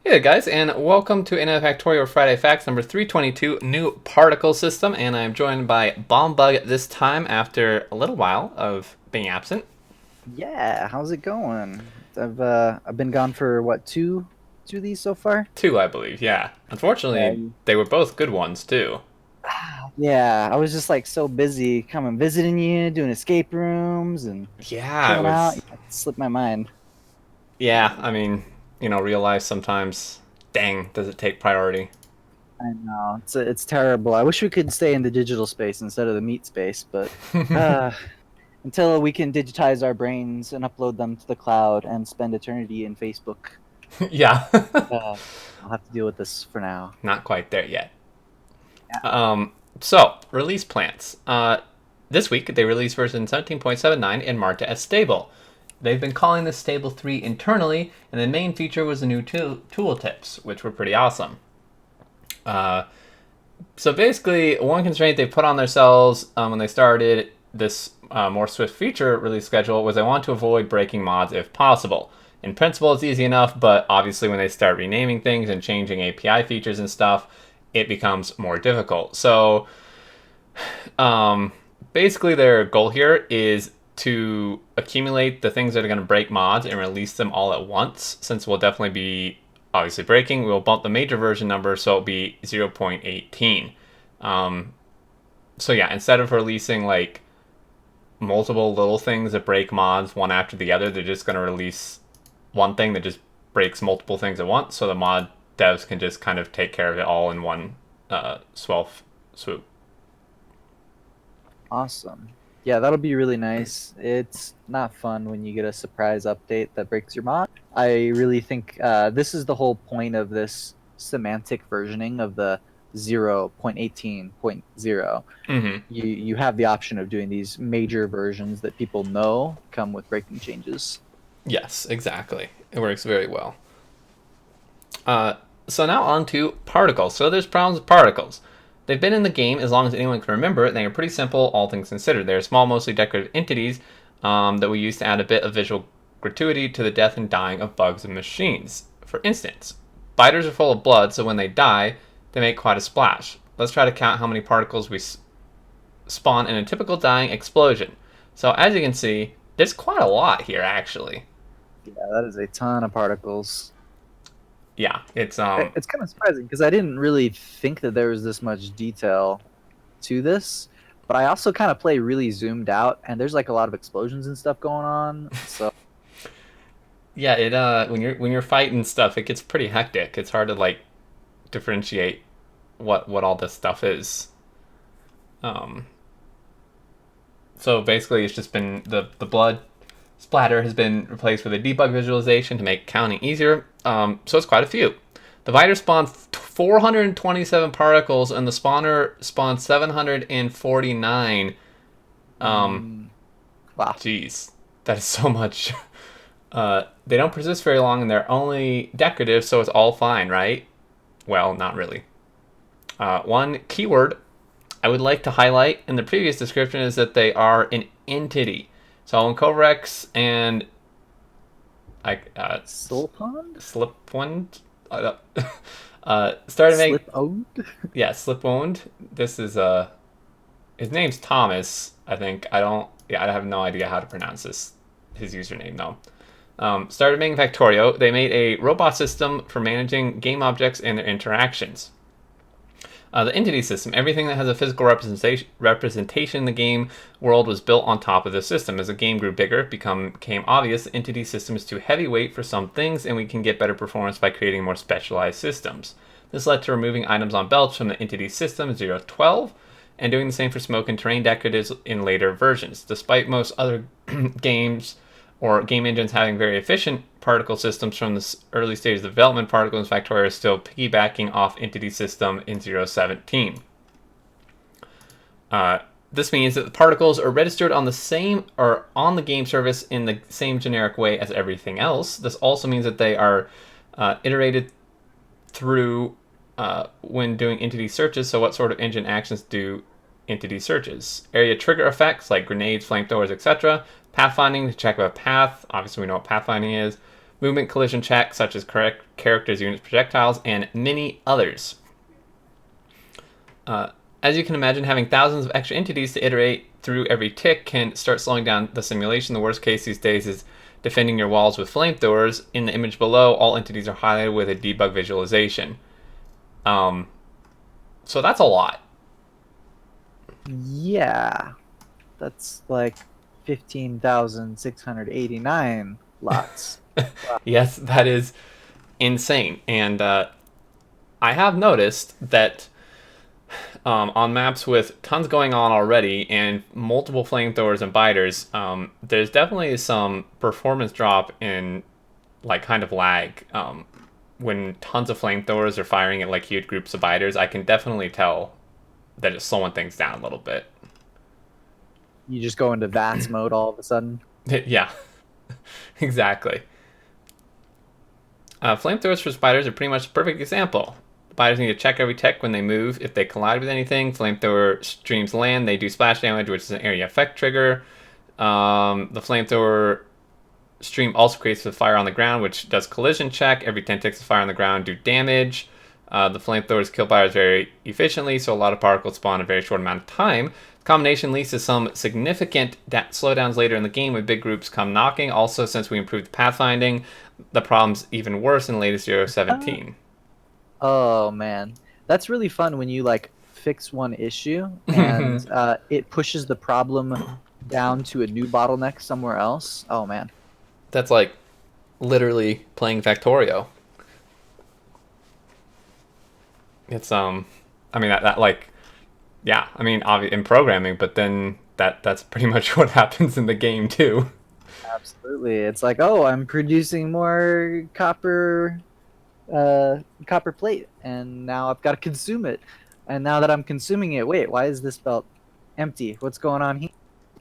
Hey there, guys, and welcome to another Factorio Friday Facts number 322, new particle system. And I'm joined by Bombbug this time after a little while of being absent. Yeah, how's it going? I've been gone for what, two of these so far? Two, I believe, yeah. Yeah. Unfortunately, they were both good ones, too. Yeah, I was just like so busy coming visiting you, doing escape rooms and Yeah, it chilling out. was. It slipped my mind. Yeah, I mean, real life sometimes, dang, does it take priority. I know it's terrible. I wish we could stay in the digital space instead of the meat space, but uh, until we can digitize our brains and upload them to the cloud and spend eternity in Facebook, Yeah, uh, I'll have to deal with this for now. not quite there yet. Yeah. So, release plans. This week, they released version 17.79 and marked it as stable. They've been calling this Stable 3 internally, and the main feature was the new tooltips, which were pretty awesome. Uh, so basically, one constraint they put on themselves when they started this more swift feature release schedule was they want to avoid breaking mods if possible. In principle, it's easy enough, but obviously, when they start renaming things and changing API features and stuff, it becomes more difficult. So, um, basically, their goal here is to accumulate the things that are going to break mods and release them all at once. Since we'll definitely be obviously breaking, we'll bump the major version number so it'll be 0.18. Um, so yeah, instead of releasing like multiple little things that break mods one after the other, they're just going to release one thing that just breaks multiple things at once, so the mod devs can just kind of take care of it all in one swell swoop. Awesome. Yeah, that'll be really nice. It's not fun when you get a surprise update that breaks your mod. I really think this is the whole point of this semantic versioning of the 0.18.0. Mm-hmm. You have the option of doing these major versions that people know come with breaking changes. Yes, exactly. It works very well. Uh, so now on to particles. So there's problems with particles. They've been in the game as long as anyone can remember, and they are pretty simple, all things considered. They're small, mostly decorative entities that we use to add a bit of visual gratuity to the death and dying of bugs and machines. For instance, biters are full of blood, so when they die, they make quite a splash. Let's try to count how many particles we spawn in a typical dying explosion. So as you can see, there's quite a lot here, actually. Yeah, that is a ton of particles. Yeah, it's It's kind of surprising because I didn't really think that there was this much detail to this, but I also kind of play really zoomed out, and there's like a lot of explosions and stuff going on. So yeah, it when you're fighting stuff, it gets pretty hectic. It's hard to like differentiate what all this stuff is. Um, so basically, it's just been the blood splatter has been replaced with a debug visualization to make counting easier. So it's quite a few. The Viter spawned 427 particles, and the spawner spawned 749. Um, mm, wow, Geez, that is so much. They don't persist very long, and they're only decorative, so it's all fine, right? Well, not really. One keyword I would like to highlight in the previous description is that they are an entity. So when Kovarex and like Soul Pond, Slipwind started making, Slip Owned. yeah, Slipwind. This is his name's Thomas, I think. I have no idea how to pronounce his username though. Started making Factorio. They made a robot system for managing game objects and their interactions. The entity system, everything that has a physical representation in the game world was built on top of the system. As the game grew bigger, it became obvious the entity system is too heavyweight for some things, and we can get better performance by creating more specialized systems. This led to removing items on belts from the entity system 012 and doing the same for smoke and terrain decoratives in later versions. Despite most other games or game engines having very efficient particle systems from the early stages of development, Particles Factorio is still piggybacking off Entity System in 017. This means that the particles are registered on the same or on the game service in the same generic way as everything else. This also means that they are iterated through when doing entity searches. So, what sort of engine actions do entity searches? Area trigger effects like grenades, flamethrowers, etc. Pathfinding to check a path. Obviously, we know what pathfinding is. movement collision check, such as correct characters, units, projectiles, and many others. As you can imagine, having thousands of extra entities to iterate through every tick can start slowing down the simulation. The worst case these days is defending your walls with flamethrowers. In the image below, all entities are highlighted with a debug visualization. So that's a lot. Yeah, that's like 15,689 lots. Yes, that is insane. And I have noticed that on maps with tons going on already and multiple flamethrowers and biters, there's definitely some performance drop in like kind of lag. When tons of flamethrowers are firing at like huge groups of biters, I can definitely tell that it's slowing things down a little bit. You just go into VATS mode all of a sudden. Yeah, exactly. Flamethrowers for spiders are pretty much a perfect example. Spiders need to check every tech when they move. If they collide with anything, flamethrower streams land. They do splash damage, which is an area effect trigger. The flamethrower stream also creates a fire on the ground, which does collision check. Every 10 ticks of fire on the ground do damage. The flamethrowers kill fires very efficiently, so a lot of particles spawn in a very short amount of time. The combination leads to some significant slowdowns later in the game when big groups come knocking. Also, since we improved the pathfinding, the problem's even worse in the latest 0.17. Oh man, that's really fun when you like fix one issue and it pushes the problem down to a new bottleneck somewhere else. Oh man, That's like literally playing Factorio. It's I mean that like, yeah, I mean in programming, but then that's pretty much what happens in the game too. absolutely. It's like, oh, I'm producing more copper plate, and now I've got to consume it. And now that I'm consuming it, wait, why is this belt empty? What's going on here?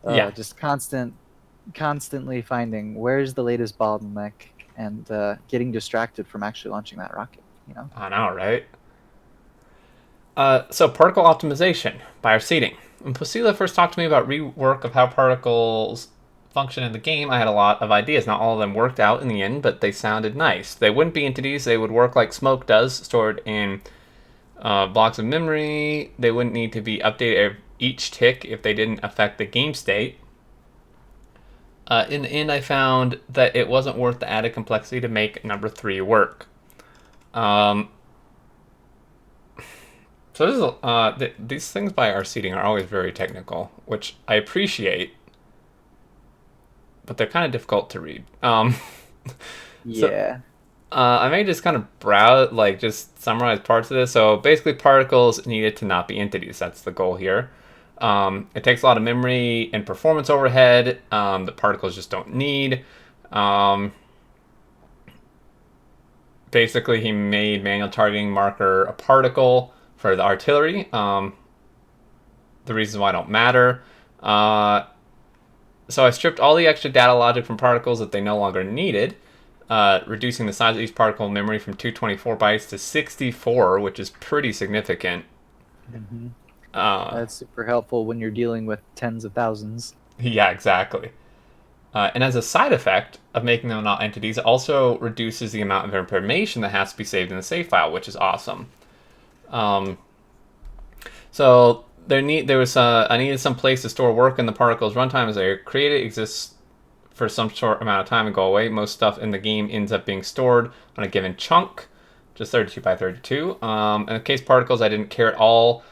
Yeah. Just constantly finding where's the latest bottleneck and getting distracted from actually launching that rocket. You know. I know, right? So particle optimization by our seeding. When Placilla first talked to me about rework of how particles function in the game, I had a lot of ideas. Not all of them worked out in the end, but they sounded nice. They wouldn't be entities. They would work like smoke does, stored in blocks of memory. They wouldn't need to be updated each tick if they didn't affect the game state. In the end, I found that it wasn't worth the added complexity to make number 3 work. So this is, these things by our seeding are always very technical, which I appreciate, but they're kind of difficult to read. Yeah. I may just kind of browse, like just summarize parts of this. So basically, particles needed to not be entities. That's the goal here. It takes a lot of memory and performance overhead that particles just don't need. Basically, he made manual targeting marker a particle for the artillery. The reasons why don't matter. So I stripped all the extra data logic from particles that they no longer needed, reducing the size of each particle memory from 224 bytes to 64, which is pretty significant. Mm-hmm. That's super helpful when you're dealing with tens of thousands. Yeah, exactly. And as a side effect of making them not entities, it also reduces the amount of information that has to be saved in the save file, which is awesome. So I needed some place to store work in the particles runtime as they created. It exists for some short amount of time and go away. Most stuff in the game ends up being stored on a given chunk, just 32 by 32. In the case particles, I didn't care at all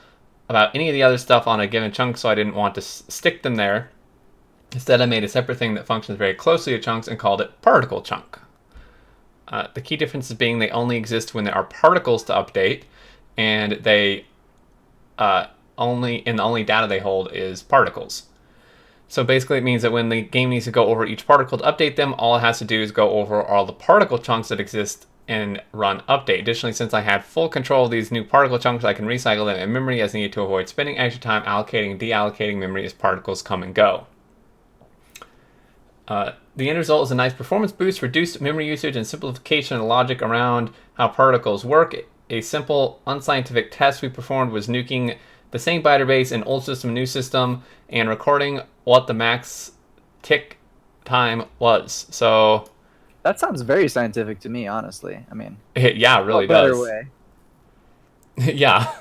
about any of the other stuff on a given chunk, so I didn't want to stick them there. Instead, I made a separate thing that functions very closely to chunks and called it particle chunk. The key difference is being they only exist when there are particles to update, and they the only data they hold is particles. So basically it means that when the game needs to go over each particle to update them, all it has to do is go over all the particle chunks that exist and run update. Additionally, since I had full control of these new particle chunks, I can recycle them in memory as needed to avoid spending extra time allocating and deallocating memory as particles come and go. The end result is a nice performance boost, reduced memory usage, and simplification of logic around how particles work. A simple, unscientific test we performed was nuking the same byte base in old system, new system, and recording what the max tick time was. So That sounds very scientific to me, honestly. I mean, Yeah, it really what better does. way? Yeah.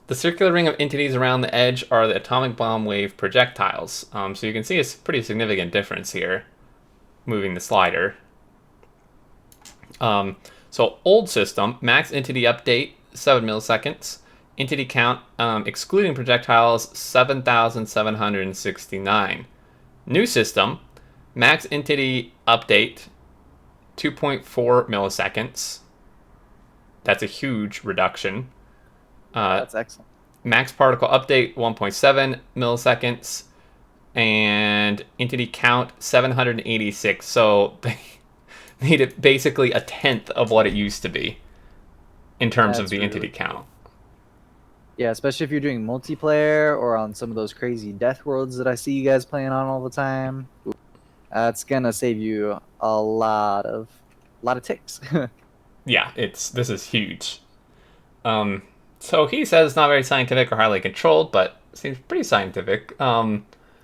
The circular ring of entities around the edge are the atomic bomb wave projectiles. So you can see a pretty significant difference here, moving the slider. So old system, max entity update, 7 milliseconds. Entity count, excluding projectiles, 7,769. New system, max entity update, 2.4 milliseconds. That's a huge reduction. That's excellent. Max particle update, 1.7 milliseconds. And entity count, 786. So they made it basically a tenth of what it used to be in terms of That's the entity really count. cool. Yeah, especially if you're doing multiplayer or on some of those crazy death worlds that I see you guys playing on all the time. That's gonna save you a lot of ticks. Yeah, this is huge. Um, so he says it's not very scientific or highly controlled, but seems pretty scientific.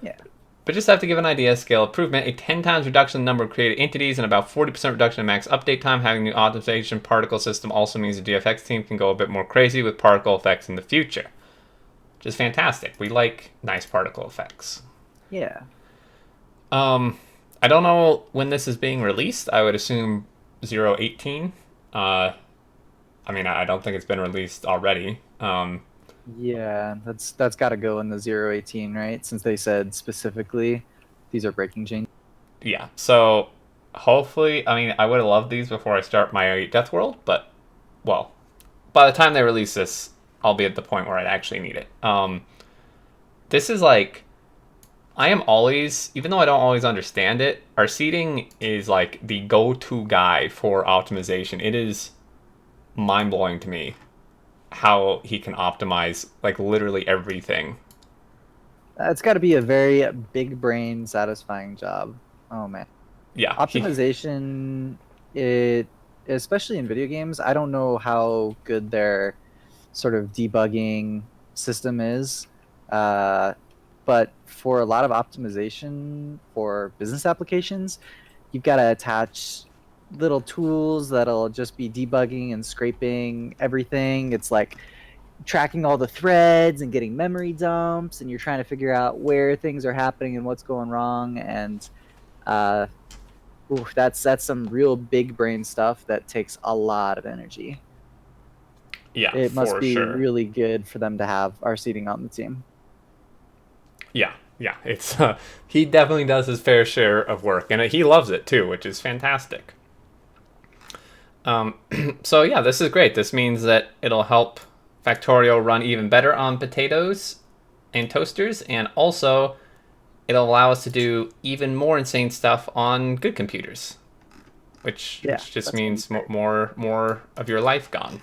Yeah. But just have to give an idea, scale improvement, a 10 times reduction in the number of created entities and about 40% reduction in max update time. Having new optimization particle system also means the GFX team can go a bit more crazy with particle effects in the future. Which is fantastic. We like nice particle effects. Yeah. I don't know when this is being released. I would assume 018. I mean, I don't think it's been released already. Yeah, that's got to go in the 018, right? Since they said specifically these are breaking changes. Yeah, so hopefully, I mean, I would have loved these before I start my Death World, but, well, by the time they release this, I'll be at the point where I'd actually need it. This is like, I am always, even though I don't always understand it, our seating is like the go-to guy for optimization. It is mind-blowing to me how he can optimize like literally everything. It's got to be a very big brain satisfying job. Oh man. Yeah, Optimization, it especially in video games, I don't know how good their sort of debugging system is. Uh, but for a lot of optimization for business applications, you've got to attach little tools that'll just be debugging and scraping everything. It's like tracking all the threads and getting memory dumps, and you're trying to figure out where things are happening and what's going wrong. And uh, that's some real big brain stuff that takes a lot of energy. yeah, It must for be sure. really good for them to have our seating on the team. Yeah, yeah, it's he definitely does his fair share of work, and he loves it too, which is fantastic. So yeah, this is great. This means that it'll help Factorio run even better on potatoes and toasters, and also it'll allow us to do even more insane stuff on good computers, Yeah, which just that's gonna be means great. more of your life gone.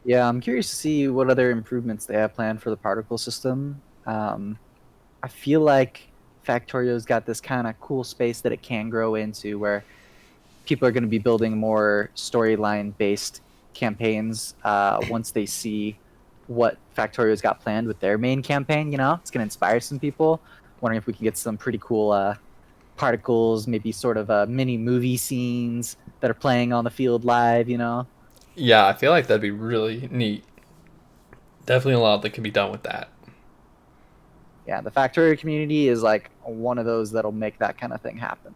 Yeah, I'm curious to see what other improvements they have planned for the particle system. I feel like Factorio's got this kind of cool space that it can grow into where people are going to be building more storyline based campaigns once they see what Factorio's got planned with their main campaign. It's going to inspire some people. Wondering if we can get some pretty cool particles, maybe sort of mini movie scenes that are playing on the field live. Yeah, I feel like that'd be really neat. Definitely a lot that could be done with that. Yeah, the Factorio community is like one of those that'll make that kind of thing happen.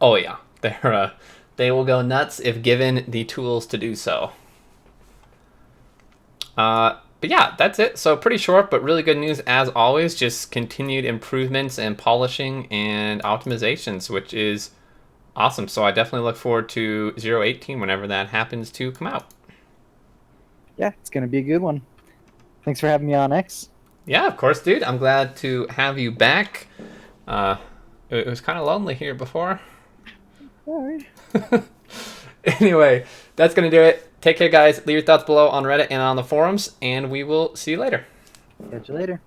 Oh yeah, they will go nuts if given the tools to do so. But yeah, that's it. So pretty short, but really good news as always. Just continued improvements and polishing and optimizations, which is awesome. So I definitely look forward to 018 whenever that happens to come out. Yeah, it's going to be a good one. Thanks for having me on, X. Yeah, of course, dude. I'm glad to have you back. Uh, it was kind of lonely here before. All right. Anyway, that's going to do it. Take care, guys. Leave your thoughts below on Reddit and on the forums, and we will see you later. Catch you later.